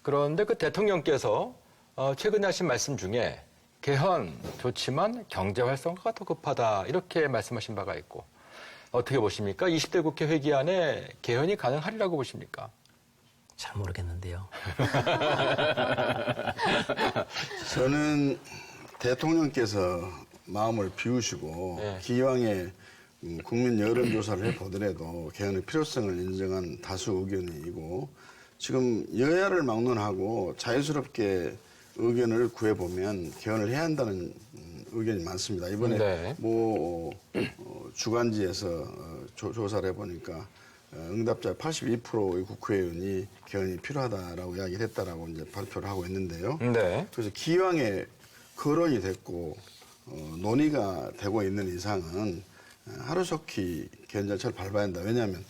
그런데 그 대통령께서 최근에 하신 말씀 중에 개헌 좋지만 경제 활성화가 더 급하다 이렇게 말씀하신 바가 있고 어떻게 보십니까? 20대 국회 회기 안에 개헌이 가능하리라고 보십니까? 잘 모르겠는데요. 저는 대통령께서 마음을 비우시고 네. 기왕에 국민 여론조사를 해보더라도 개헌의 필요성을 인정한 다수 의견이고 지금 여야를 막론하고 자유스럽게 의견을 구해보면 개헌을 해야 한다는 의견이 많습니다. 이번에 네. 주간지에서 조사를 해보니까 응답자 82%의 국회의원이 개헌이 필요하다라고 이야기를 했다라고 이제 발표를 하고 있는데요. 네. 그래서 기왕에 거론이 됐고 논의가 되고 있는 이상은 하루속히 개헌 절차를 밟아야 한다. 왜냐하면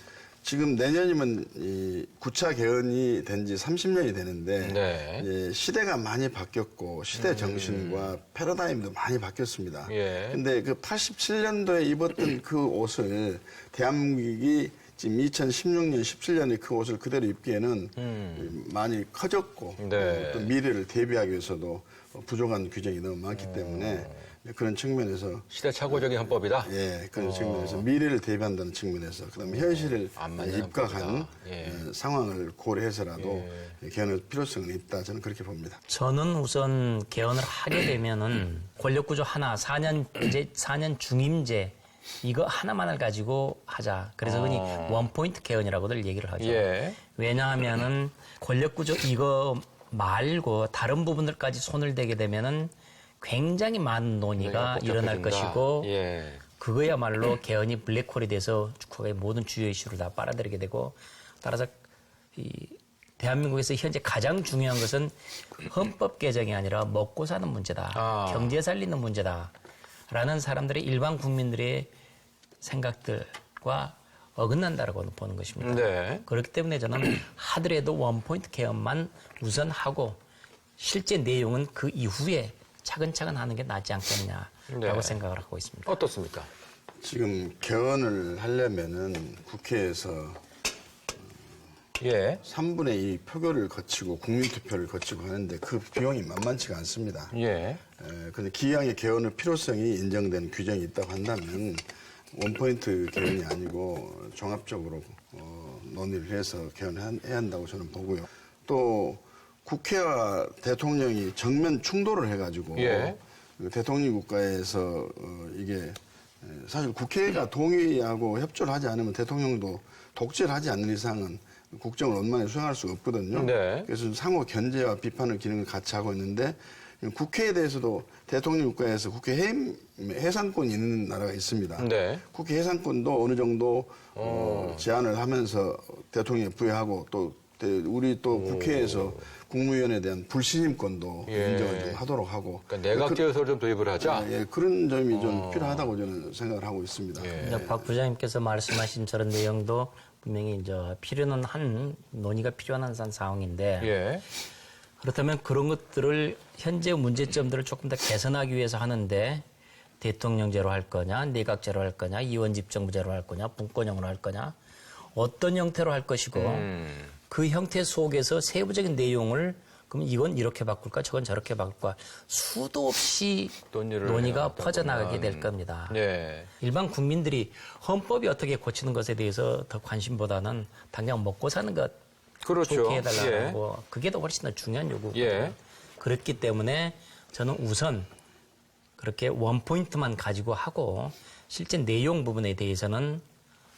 지금 내년이면 이 9차 개헌이 된 지 30년이 되는데 네. 이제 시대가 많이 바뀌었고 시대 정신과 패러다임도 많이 바뀌었습니다. 예. 근데 그 87년도에 입었던 그 옷을 대한민국이 지금 2016년, 17년에 그 옷을 그대로 입기에는 많이 커졌고 네. 또 미래를 대비하기 위해서도 부족한 규정이 너무 많기 때문에 그런 측면에서 시대착오적인 헌법이다. 예, 그런 측면에서 미래를 대비한다는 측면에서 그다음에 현실을 안 맞는 입각한 헌법이다. 예. 상황을 고려해서라도 개헌의 필요성이 있다 저는 그렇게 봅니다. 저는 우선 개헌을 하게 되면은 권력구조 하나, 4년 중임제 이거 하나만을 가지고 하자. 그래서 흔히 원포인트 개헌이라고들 얘기를 하죠. 예. 왜냐하면은 권력구조 이거 말고 다른 부분들까지 손을 대게 되면은 굉장히 많은 논의가 일어날 복잡해진다. 것이고 예. 그거야말로 개헌이 블랙홀이 돼서 국가의 모든 주요 이슈를 다 빨아들이게 되고 따라서 이 대한민국에서 현재 가장 중요한 것은 헌법 개정이 아니라 먹고 사는 문제다. 경제 살리는 문제다라는 사람들의 일반 국민들의 생각들과 어긋난다라고 보는 것입니다. 네. 그렇기 때문에 저는 하더라도 원포인트 개헌만 우선 하고 실제 내용은 그 이후에 차근차근 하는 게 낫지 않겠냐라고 네. 생각을 하고 있습니다. 어떻습니까? 지금 개헌을 하려면은 국회에서 예. 3분의 2 표결을 거치고 국민투표를 거치고 하는데 그 비용이 만만치가 않습니다. 예. 근데 기왕에 개헌의 필요성이 인정된 규정이 있다고 한다면 원포인트 개헌이 아니고 종합적으로 논의를 해서 개헌해야 한다고 저는 보고요. 또 국회와 대통령이 정면 충돌을 해가지고 예. 그 대통령 국가에서 이게 사실 국회가 동의하고 협조를 하지 않으면 대통령도 독재를 하지 않는 이상은 국정을 원만히 수행할 수가 없거든요. 네. 그래서 상호 견제와 비판의 기능을 같이 하고 있는데 국회에 대해서도 대통령 국가에서 국회 해산권이 있는 나라가 있습니다. 네. 국회 해산권도 어느 정도 제한을 하면서 대통령에 부여하고 또 우리 또 국회에서 국무위원에 대한 불신임권도 예. 인정을 좀 하도록 하고 그러니까 내각제에서 좀 도입을 하자. 예, 그런 점이 좀 필요하다고 저는 생각을 하고 있습니다. 예. 이제 박 부장님께서 말씀하신 저런 내용도 분명히 이제 필요는 논의가 필요한 한 상황인데 예. 그렇다면 그런 것들을 현재 문제점들을 조금 더 개선하기 위해서 하는데 대통령제로 할 거냐, 내각제로 할 거냐, 이원집정부제로 할 거냐, 분권형으로 할 거냐, 어떤 형태로 할 것이고 그 형태 속에서 세부적인 내용을 그럼 이건 이렇게 바꿀까, 저건 저렇게 바꿀까 수도 없이 논의를 논의가 해나가다 퍼져나가게 보면. 될 겁니다. 예. 일반 국민들이 헌법이 어떻게 고치는 것에 대해서 더 관심보다는 당장 먹고 사는 것 그렇죠. 좋게 해달라고 그게 더 훨씬 더 중요한 요구거든요. 예. 그렇기 때문에 저는 우선 그렇게 원포인트만 가지고 하고 실제 내용 부분에 대해서는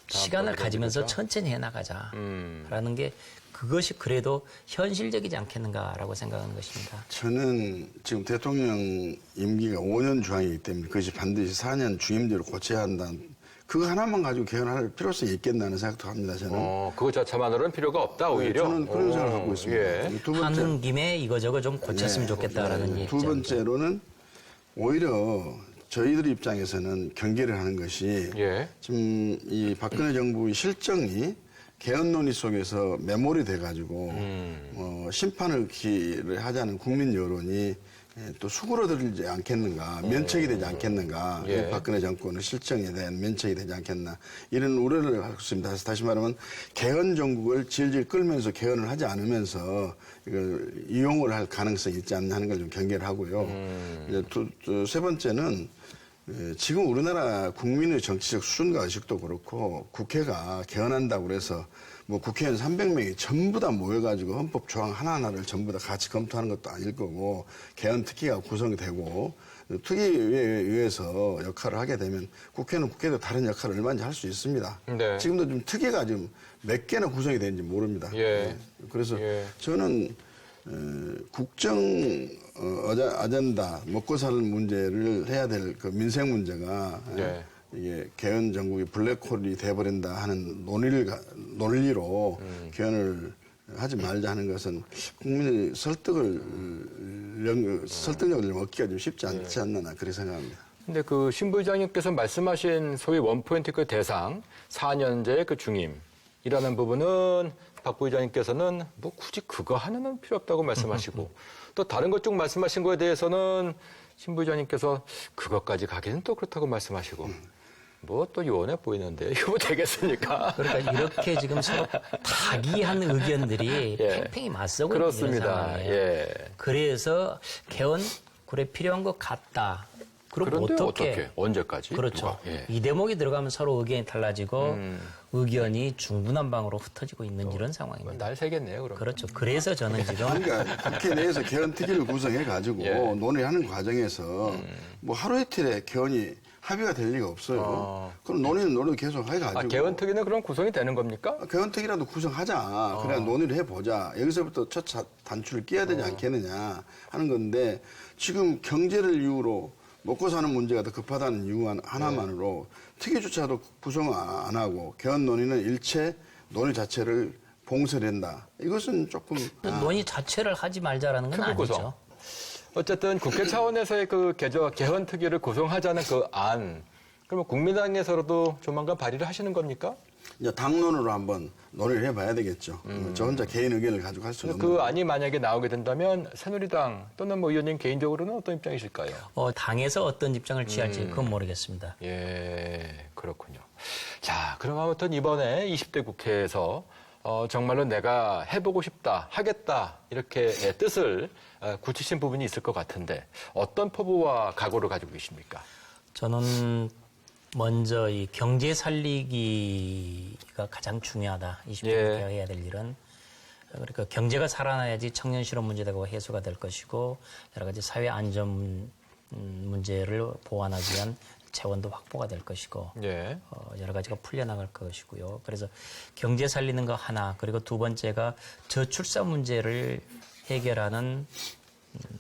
시간을 가지면서 가지고자. 천천히 해나가자라는 게 그것이 그래도 현실적이지 않겠는가라고 생각하는 것입니다. 저는 지금 대통령 임기가 5년 주황이기 때문에 그것이 반드시 4년 주임제로 고쳐야 한다는 그거 하나만 가지고 개헌할 필요성이 있겠다는 생각도 합니다. 저는. 그거 자체만으로는 필요가 없다, 오히려. 저는 그런 생각을 갖고 있습니다. 예. 두 번째, 하는 김에 이거저거 좀 고쳤으면 좋겠다라는 두 입장. 번째로는 오히려 저희들 입장에서는 경계를 하는 것이 예. 지금 이 박근혜 정부의 실정이 개헌 논의 속에서 메모리 돼가지고 심판을 기를 하자는 국민 여론이 또 수그러들지 않겠는가, 면책이 되지 않겠는가, 예. 이 박근혜 정권의 실정에 대한 면책이 되지 않겠나 이런 우려를 하고 있습니다. 다시 말하면 개헌 정국을 질질 끌면서 개헌을 하지 않으면서 이걸 이용을 할 가능성이 있지 않나 하는 걸 좀 경계를 하고요. 이제 세 번째는 지금 우리나라 국민의 정치적 수준과 의식도 그렇고 국회가 개헌한다고 그래서 뭐 국회의원 300명이 전부 다 모여가지고 헌법 조항 하나하나를 전부 다 같이 검토하는 것도 아닐 거고 개헌 특위가 구성이 되고 특위에 의해서 역할을 하게 되면 국회는 국회도 다른 역할을 얼마든지 할 수 있습니다. 네. 지금도 좀 특위가 지금 몇 개나 구성이 되는지 모릅니다. 예. 그래서 예. 저는 국정 아젠다 먹고 사는 문제를 해야 될 그 민생 문제가 네. 이게 개헌 정국이 블랙홀이 돼버린다 하는 논리로 개헌을 하지 말자 하는 것은 국민의 설득력을 좀 얻기가 좀 쉽지 않지 않나 그렇게 생각합니다. 근데 그 신 부장님께서 말씀하신 소위 원포인트 그 대상 4년제 그 중임이라는 부분은 박 부의장님께서는 뭐 굳이 그거 하나는 필요 없다고 말씀하시고 또 다른 것 쭉 말씀하신 거에 대해서는 신 부의장님께서 그것까지 가기는 또 그렇다고 말씀하시고 뭐 또 요원해 보이는데 이거 뭐 되겠습니까? 그러니까 이렇게 지금 서로 타기한 의견들이 예. 팽팽히 맞서고 있는 이런 그렇습니다. 상황이에요. 예. 그래서 개헌 그래 필요한 것 같다. 그럼 그런데 어떻게? 어떻게? 언제까지? 그렇죠. 누가? 예. 이 대목이 들어가면 서로 의견이 달라지고 의견이 중구난방으로 흩어지고 있는 이런 상황입니다. 날 새겠네요, 그럼. 그렇죠. 그래서 저는 지금 그러니까 국회 내에서 개헌 특위를 구성해가지고 예. 논의하는 과정에서 뭐 하루 이틀에 개헌이 합의가 될 리가 없어요. 그럼 논의는 계속 해가지고. 아, 개헌 특위는 그럼 구성이 되는 겁니까? 개헌특위라도 구성하자. 그래 논의를 해보자. 여기서부터 첫 단추를 끼야 되지 않겠느냐 하는 건데 지금 경제를 이유로 먹고 사는 문제가 더 급하다는 이유 하나만으로 특위조차도 구성 안 하고 개헌 논의는 일체 논의 자체를 봉쇄된다. 이것은 조금 논의 자체를 하지 말자라는 건 특위 아니죠. 구성. 어쨌든 국회 차원에서의 그 개헌 특위를 구성하자는 그 안, 그러면 국민당에서도 조만간 발의를 하시는 겁니까? 이제 당론으로 한번 논의를 해봐야 되겠죠. 저 혼자 개인 의견을 가지고 할 수는 없는 그 거고. 안이 만약에 나오게 된다면 새누리당 또는 뭐 의원님 개인적으로는 어떤 입장이실까요? 당에서 어떤 입장을 취할지 그건 모르겠습니다. 예, 그렇군요. 자, 그럼 아무튼 이번에 20대 국회에서 정말로 내가 해보고 싶다, 하겠다 이렇게 뜻을 굳히신 부분이 있을 것 같은데 어떤 포부와 각오를 가지고 계십니까? 저는 먼저 이 경제 살리기가 가장 중요하다. 20대 예. 국회가 해야 될 일은. 그러니까 경제가 살아나야지 청년 실업 문제가 해소가 될 것이고 여러 가지 사회 안전 문제를 보완하기 위한 재원도 확보가 될 것이고 예. 여러 가지가 풀려나갈 것이고요. 그래서 경제 살리는 거 하나, 그리고 두 번째가 저출산 문제를 해결하는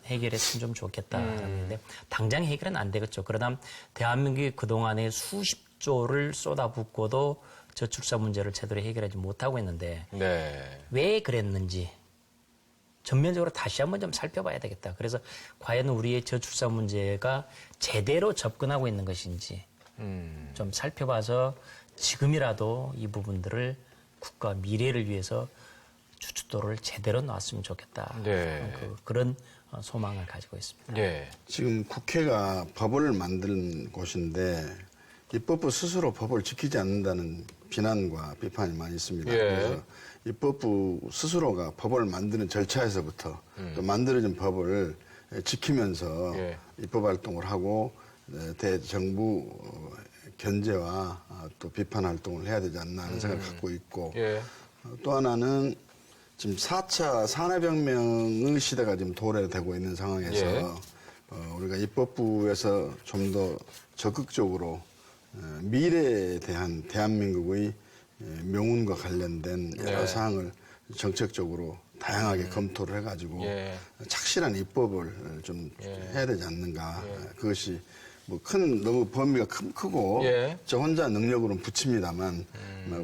해결했으면 좀 좋겠다라는 건데 당장 해결은 안 되겠죠. 그러나 대한민국이 그동안에 수십 조를 쏟아붓고도 저출산 문제를 제대로 해결하지 못하고 있는데 네. 왜 그랬는지 전면적으로 다시 한번 좀 살펴봐야 되겠다. 그래서 과연 우리의 저출산 문제가 제대로 접근하고 있는 것인지 좀 살펴봐서 지금이라도 이 부분들을 국가 미래를 위해서 주춧돌을 제대로 놨으면 좋겠다. 네. 그런 소망을 가지고 있습니다. 예. 지금 국회가 법을 만드는 곳인데 입법부 스스로 법을 지키지 않는다는 비난과 비판이 많이 있습니다. 예. 그래서 입법부 스스로가 법을 만드는 절차에서부터 또 만들어진 법을 지키면서 예. 입법 활동을 하고 대정부 견제와 또 비판 활동을 해야 되지 않나 하는 생각을 갖고 있고 예. 또 하나는 지금 4차 산업혁명의 시대가 지금 도래되고 있는 상황에서 예. 우리가 입법부에서 좀 더 적극적으로 미래에 대한 대한민국의 명운과 관련된 여러 네. 사항을 정책적으로 다양하게 검토를 해가지고 예. 착실한 입법을 좀 예. 해야 되지 않는가. 그것이 뭐 너무 범위가 크고 예. 저 혼자 능력으로는 붙입니다만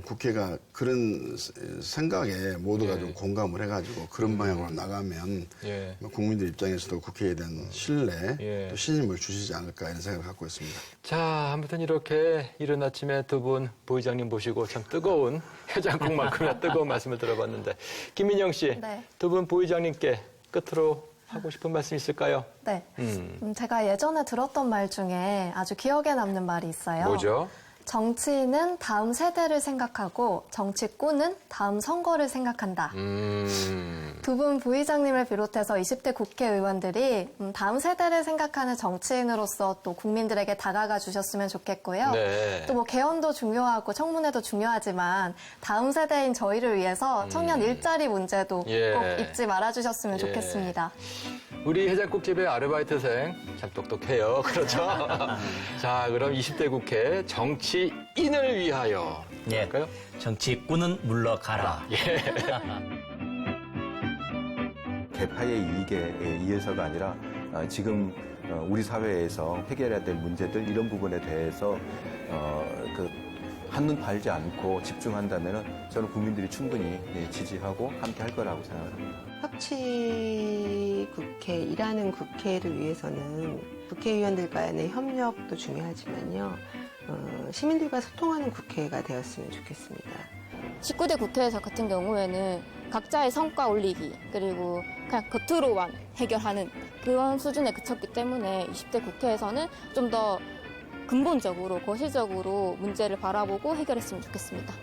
국회가 그런 생각에 모두가 좀 공감을 해가지고 그런 방향으로 나가면 예. 국민들 입장에서도 국회에 대한 신뢰 예. 또 신임을 주시지 않을까 이런 생각을 갖고 있습니다. 자, 아무튼 이렇게 이른 아침에 두 분 부의장님 모시고 참 뜨거운 해장국만큼이나 뜨거운 말씀을 들어봤는데 김민영 씨, 네. 두 분 부의장님께 끝으로 하고 싶은 말씀 있을까요? 네. 제가 예전에 들었던 말 중에 아주 기억에 남는 말이 있어요. 뭐죠? 정치인은 다음 세대를 생각하고 정치꾼은 다음 선거를 생각한다. 두 분 부의장님을 비롯해서 20대 국회의원들이 다음 세대를 생각하는 정치인으로서 또 국민들에게 다가가 주셨으면 좋겠고요. 네. 또 뭐 개헌도 중요하고 청문회도 중요하지만 다음 세대인 저희를 위해서 청년 일자리 문제도 예. 꼭 잊지 말아주셨으면 예. 좋겠습니다. 우리 해장국집의 아르바이트생 참 똑똑해요. 그렇죠? 자, 그럼 20대 국회 정치인을 위하여 예. 할까요? 정치꾼은 물러가라. 개파의 이익에 의해서가 아니라 지금 우리 사회에서 해결해야 될 문제들 이런 부분에 대해서 한눈 팔지 않고 집중한다면 저는 국민들이 충분히 지지하고 함께 할 거라고 생각합니다. 협치 국회, 일하는 국회를 위해서는 국회의원들 간의 협력도 중요하지만요. 시민들과 소통하는 국회가 되었으면 좋겠습니다. 19대 국회에서 같은 경우에는 각자의 성과 올리기 그리고 그냥 겉으로만 해결하는 그런 수준에 그쳤기 때문에 20대 국회에서는 좀 더 근본적으로 거시적으로 문제를 바라보고 해결했으면 좋겠습니다.